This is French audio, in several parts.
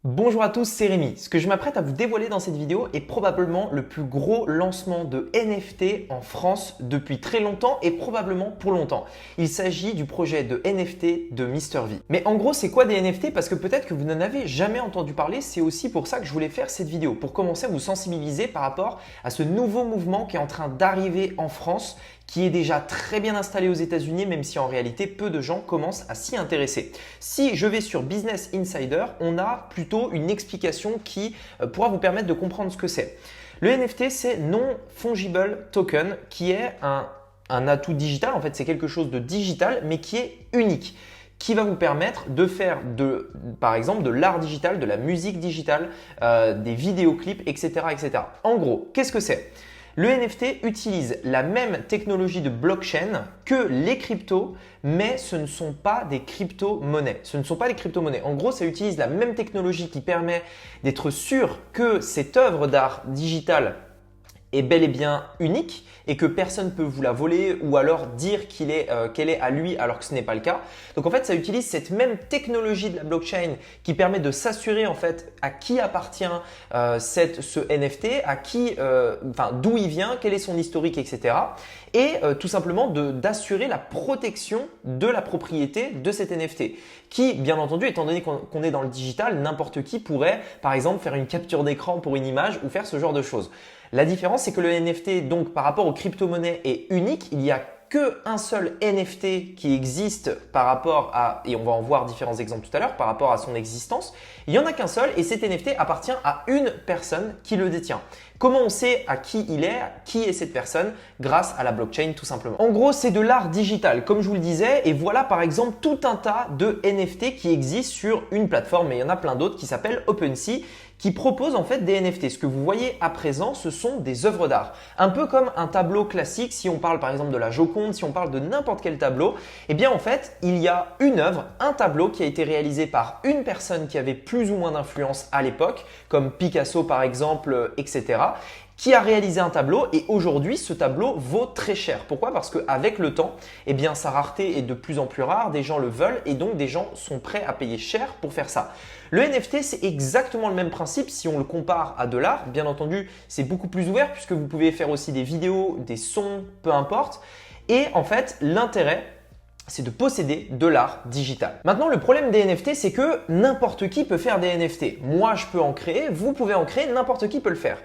Bonjour à tous, c'est Rémi. Ce que je m'apprête à vous dévoiler dans cette vidéo est probablement le plus gros lancement de NFT en France depuis très longtemps et probablement pour longtemps. Il s'agit du projet de NFT de MrV. Mais en gros, c'est quoi des NFT? Parce que peut-être que vous n'en avez jamais entendu parler, c'est aussi pour ça que je voulais faire cette vidéo, pour commencer à vous sensibiliser par rapport à ce nouveau mouvement qui est en train d'arriver en France, qui est déjà très bien installé aux États-Unis, même si en réalité peu de gens commencent à s'y intéresser. Si je vais sur Business Insider, on a plutôt une explication qui pourra vous permettre de comprendre ce que c'est. Le NFT, c'est Non-Fungible Token, qui est un atout digital. En fait, c'est quelque chose de digital, mais qui est unique, qui va vous permettre de faire par exemple de l'art digital, de la musique digitale, des vidéoclips, etc., etc. En gros, qu'est-ce que c'est? Le NFT utilise la même technologie de blockchain que les cryptos, mais ce ne sont pas des crypto-monnaies. Ce ne sont pas des crypto-monnaies. En gros, ça utilise la même technologie qui permet d'être sûr que cette œuvre d'art digital est bel et bien unique et que personne ne peut vous la voler ou alors dire qu'elle est à lui alors que ce n'est pas le cas. Donc en fait, ça utilise cette même technologie de la blockchain qui permet de s'assurer en fait à qui appartient ce NFT, d'où il vient, quel est son historique, etc. Et tout simplement d'assurer la protection de la propriété de cet NFT qui, bien entendu, étant donné qu'on est dans le digital, n'importe qui pourrait par exemple faire une capture d'écran pour une image ou faire ce genre de choses. La différence, c'est que le NFT, donc par rapport aux crypto-monnaies, est unique. Il n'y a qu'un seul NFT qui existe par rapport à, et on va en voir différents exemples tout à l'heure, par rapport à son existence. Il n'y en a qu'un seul et cet NFT appartient à une personne qui le détient. Comment on sait à qui il est, qui est cette personne? Grâce à la blockchain tout simplement. En gros, c'est de l'art digital, comme je vous le disais, et voilà par exemple tout un tas de NFT qui existent sur une plateforme, mais il y en a plein d'autres qui s'appellent OpenSea, qui propose en fait des NFT. Ce que vous voyez à présent, ce sont des œuvres d'art. Un peu comme un tableau classique, si on parle par exemple de la Joconde, si on parle de n'importe quel tableau, eh bien en fait, il y a une œuvre, un tableau qui a été réalisé par une personne qui avait plus ou moins d'influence à l'époque, comme Picasso par exemple, etc., qui a réalisé un tableau et aujourd'hui ce tableau vaut très cher. Pourquoi? Parce qu'avec le temps, eh bien, sa rareté est de plus en plus rare, des gens le veulent et donc des gens sont prêts à payer cher pour faire ça. Le NFT, c'est exactement le même principe si on le compare à de l'art. Bien entendu, c'est beaucoup plus ouvert puisque vous pouvez faire aussi des vidéos, des sons, peu importe. Et en fait, l'intérêt, c'est de posséder de l'art digital. Maintenant, le problème des NFT, c'est que n'importe qui peut faire des NFT. Moi, je peux en créer, vous pouvez en créer, n'importe qui peut le faire.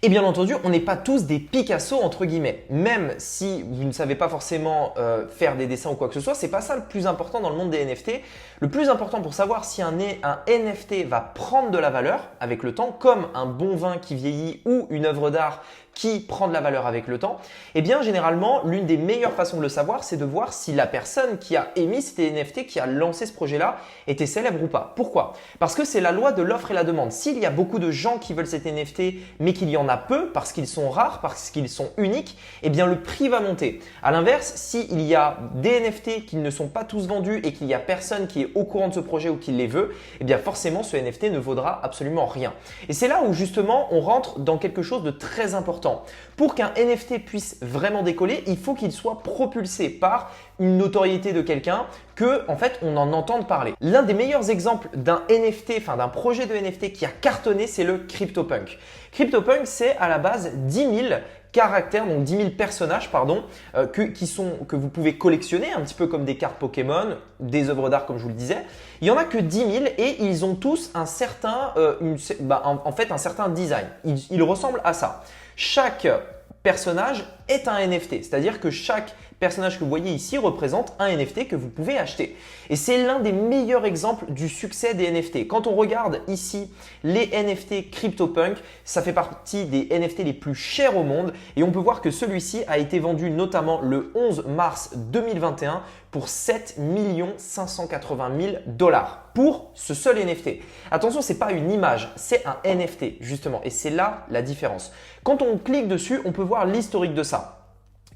Et bien entendu, on n'est pas tous des Picasso entre guillemets. Même si vous ne savez pas forcément faire des dessins ou quoi que ce soit, c'est pas ça le plus important dans le monde des NFT. Le plus important pour savoir si un NFT va prendre de la valeur avec le temps, comme un bon vin qui vieillit ou une œuvre d'art qui prend de la valeur avec le temps, eh bien généralement, l'une des meilleures façons de le savoir, c'est de voir si la personne qui a émis cet NFT, qui a lancé ce projet-là, était célèbre ou pas. Pourquoi? Parce que c'est la loi de l'offre et la demande. S'il y a beaucoup de gens qui veulent cet NFT, mais qu'il y en a peu, parce qu'ils sont rares, parce qu'ils sont uniques, eh bien le prix va monter. À l'inverse, s'il y a des NFT qui ne sont pas tous vendus et qu'il y a personne qui est au courant de ce projet ou qui les veut, eh bien forcément ce NFT ne vaudra absolument rien. Et c'est là où justement on rentre dans quelque chose de très important. Pour qu'un NFT puisse vraiment décoller, il faut qu'il soit propulsé par une notoriété de quelqu'un, que en fait on en entende parler. L'un des meilleurs exemples d'un NFT, enfin d'un projet de NFT qui a cartonné, c'est le CryptoPunk. CryptoPunk, c'est à la base 10 000 caractères, donc 10 000 personnages, que vous pouvez collectionner, un petit peu comme des cartes Pokémon, des œuvres d'art comme je vous le disais. Il n'y en a que 10 000 et ils ont tous un certain, un certain design. Ils ressemblent à ça. Chaque personnage est un NFT, c'est-à-dire que chaque personnage que vous voyez ici représente un NFT que vous pouvez acheter. Et c'est l'un des meilleurs exemples du succès des NFT. Quand on regarde ici les NFT CryptoPunk, ça fait partie des NFT les plus chers au monde et on peut voir que celui-ci a été vendu notamment le 11 mars 2021 pour 7 580 000 dollars pour ce seul NFT. Attention, ce n'est pas une image, c'est un NFT justement et c'est là la différence. Quand on clique dessus, on peut voir l'historique de ça.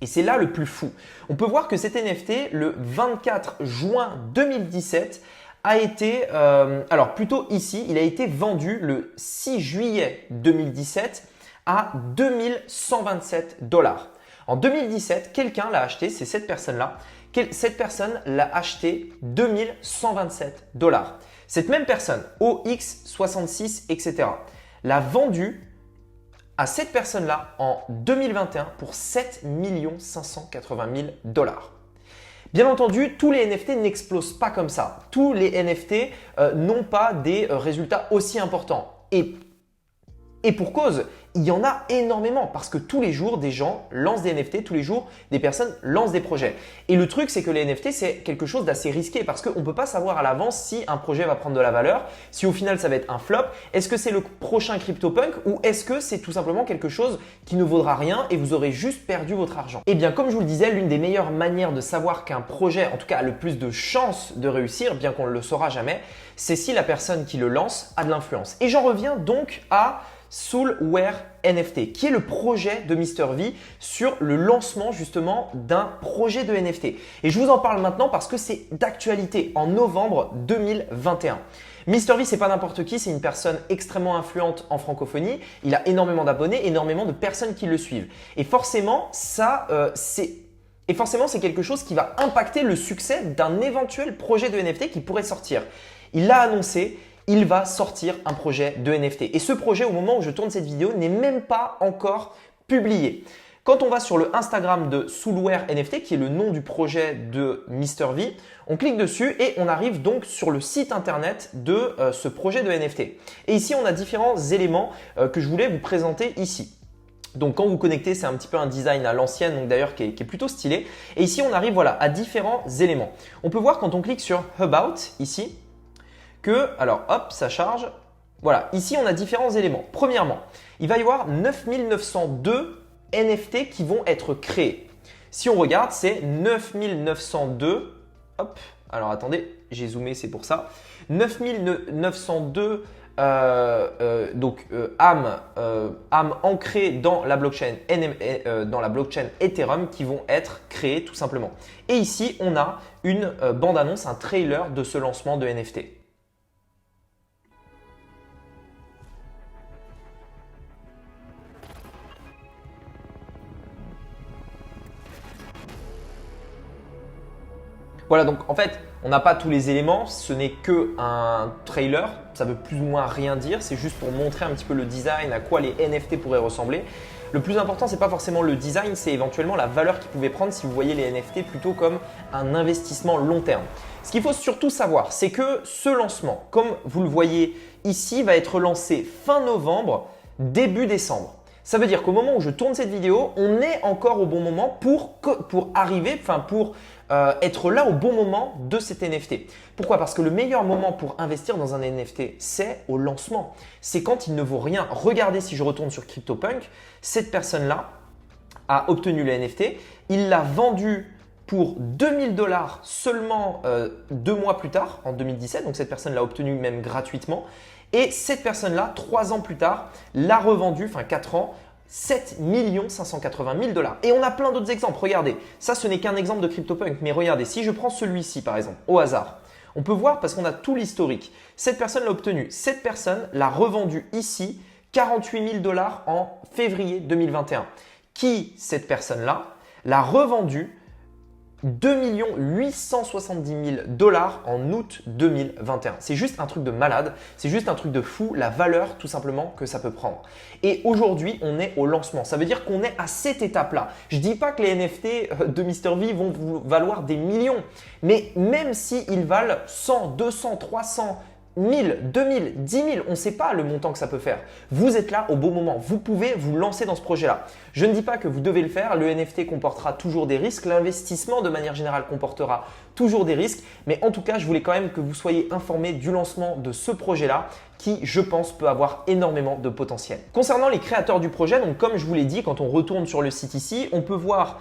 Et c'est là le plus fou. On peut voir que cet NFT, le 24 juin 2017, a été, alors plutôt ici, il a été vendu le 6 juillet 2017 à 2127 dollars. En 2017, quelqu'un l'a acheté, c'est cette personne-là. Cette personne l'a acheté 2127 dollars. Cette même personne, OX66, etc., l'a vendu à cette personne-là en 2021 pour 7 580 000 dollars. Bien entendu, tous les NFT n'explosent pas comme ça. Tous les NFT n'ont pas des résultats aussi importants. Et pour cause, il y en a énormément parce que tous les jours, des gens lancent des NFT, tous les jours, des personnes lancent des projets. Et le truc, c'est que les NFT, c'est quelque chose d'assez risqué parce qu'on ne peut pas savoir à l'avance si un projet va prendre de la valeur, si au final ça va être un flop, est-ce que c'est le prochain CryptoPunk ou est-ce que c'est tout simplement quelque chose qui ne vaudra rien et vous aurez juste perdu votre argent. Eh bien, comme je vous le disais, l'une des meilleures manières de savoir qu'un projet, en tout cas, a le plus de chances de réussir, bien qu'on ne le saura jamais, c'est si la personne qui le lance a de l'influence. Et j'en reviens donc à Soulware NFT, qui est le projet de MrV sur le lancement justement d'un projet de NFT. Et je vous en parle maintenant parce que c'est d'actualité en novembre 2021. MrV, c'est pas n'importe qui, c'est une personne extrêmement influente en francophonie. Il a énormément d'abonnés, énormément de personnes qui le suivent. Et forcément, c'est quelque chose qui va impacter le succès d'un éventuel projet de NFT qui pourrait sortir. Il l'a annoncé. Il va sortir un projet de NFT. Et ce projet, au moment où je tourne cette vidéo, n'est même pas encore publié. Quand on va sur le Instagram de Soulware NFT, qui est le nom du projet de MrV, on clique dessus et on arrive donc sur le site internet de ce projet de NFT. Et ici, on a différents éléments que je voulais vous présenter ici. Donc quand vous connectez, c'est un petit peu un design à l'ancienne, donc d'ailleurs qui est plutôt stylé. Et ici, on arrive voilà, à différents éléments. On peut voir quand on clique sur About, ici, alors hop, ça charge. Voilà, ici on a différents éléments. Premièrement, il va y avoir 9902 NFT qui vont être créés. Si on regarde, c'est 9902. Hop, alors attendez, j'ai zoomé, c'est pour ça. 9902 âmes ancrées dans la blockchain Ethereum qui vont être créées tout simplement. Et ici, on a une bande-annonce, un trailer de ce lancement de NFT. Voilà, donc en fait, on n'a pas tous les éléments, ce n'est qu'un trailer, ça veut plus ou moins rien dire, c'est juste pour montrer un petit peu le design, à quoi les NFT pourraient ressembler. Le plus important, ce n'est pas forcément le design, c'est éventuellement la valeur qu'ils pouvaient prendre si vous voyez les NFT plutôt comme un investissement long terme. Ce qu'il faut surtout savoir, c'est que ce lancement, comme vous le voyez ici, va être lancé fin novembre, début décembre. Ça veut dire qu'au moment où je tourne cette vidéo, on est encore au bon moment pour être là au bon moment de cet NFT. Pourquoi? Parce que le meilleur moment pour investir dans un NFT, c'est au lancement. C'est quand il ne vaut rien. Regardez, si je retourne sur CryptoPunk, cette personne-là a obtenu le NFT. Il l'a vendu pour 2000 $ seulement 2 mois plus tard, en 2017. Donc cette personne l'a obtenu même gratuitement. Et cette personne-là, 3 ans plus tard, l'a revendu, 4 ans, 7 580 000 $. Et on a plein d'autres exemples. Regardez, ça ce n'est qu'un exemple de CryptoPunk. Mais regardez, si je prends celui-ci par exemple, au hasard, on peut voir parce qu'on a tout l'historique. Cette personne l'a obtenu. Cette personne l'a revendu ici, 48 000 $ en février 2021. Qui, cette personne-là, l'a revendu 2 870 000 $ en août 2021. C'est juste un truc de malade, c'est juste un truc de fou, la valeur tout simplement que ça peut prendre. Et aujourd'hui, on est au lancement. Ça veut dire qu'on est à cette étape-là. Je ne dis pas que les NFT de MrV vont valoir des millions, mais même s'ils valent 100, 200, 300, 1000, 2000, 10 000, on ne sait pas le montant que ça peut faire. Vous êtes là au bon moment. Vous pouvez vous lancer dans ce projet-là. Je ne dis pas que vous devez le faire. Le NFT comportera toujours des risques. L'investissement, de manière générale, comportera toujours des risques. Mais en tout cas, je voulais quand même que vous soyez informés du lancement de ce projet-là qui, je pense, peut avoir énormément de potentiel. Concernant les créateurs du projet, donc comme je vous l'ai dit, quand on retourne sur le site ici, on peut voir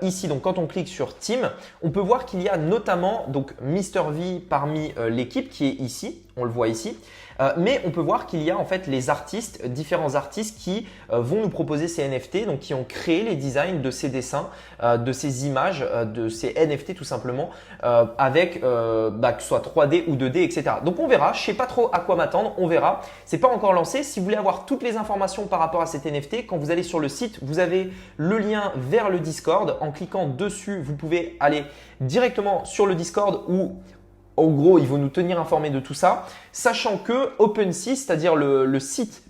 ici, donc quand on clique sur Team, on peut voir qu'il y a notamment donc MrV parmi l'équipe qui est ici. On le voit ici. Mais on peut voir qu'il y a en fait les artistes, différents artistes qui vont nous proposer ces NFT, donc qui ont créé les designs de ces dessins, de ces images, de ces NFT tout simplement, avec que ce soit 3D ou 2D, etc. Donc on verra, je ne sais pas trop à quoi m'attendre, on verra. Ce n'est pas encore lancé. Si vous voulez avoir toutes les informations par rapport à cet NFT, quand vous allez sur le site, vous avez le lien vers le Discord. En cliquant dessus, vous pouvez aller directement sur le Discord ou En gros, ils vont nous tenir informés de tout ça, sachant que OpenSea, c'est-à-dire le site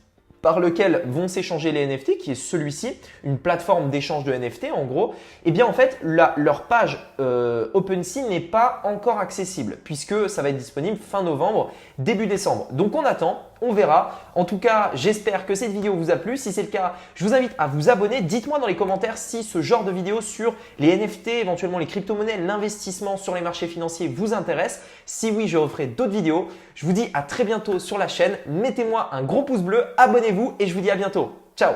par lequel vont s'échanger les NFT, qui est celui-ci, une plateforme d'échange de NFT en gros, eh bien en fait leur page OpenSea n'est pas encore accessible puisque ça va être disponible fin novembre, début décembre. Donc on attend, on verra. En tout cas, j'espère que cette vidéo vous a plu. Si c'est le cas, je vous invite à vous abonner. Dites-moi dans les commentaires si ce genre de vidéo sur les NFT, éventuellement les crypto-monnaies, l'investissement sur les marchés financiers vous intéresse. Si oui, je referai d'autres vidéos. Je vous dis à très bientôt sur la chaîne. Mettez-moi un gros pouce bleu, abonnez-vous et je vous dis à bientôt. Ciao!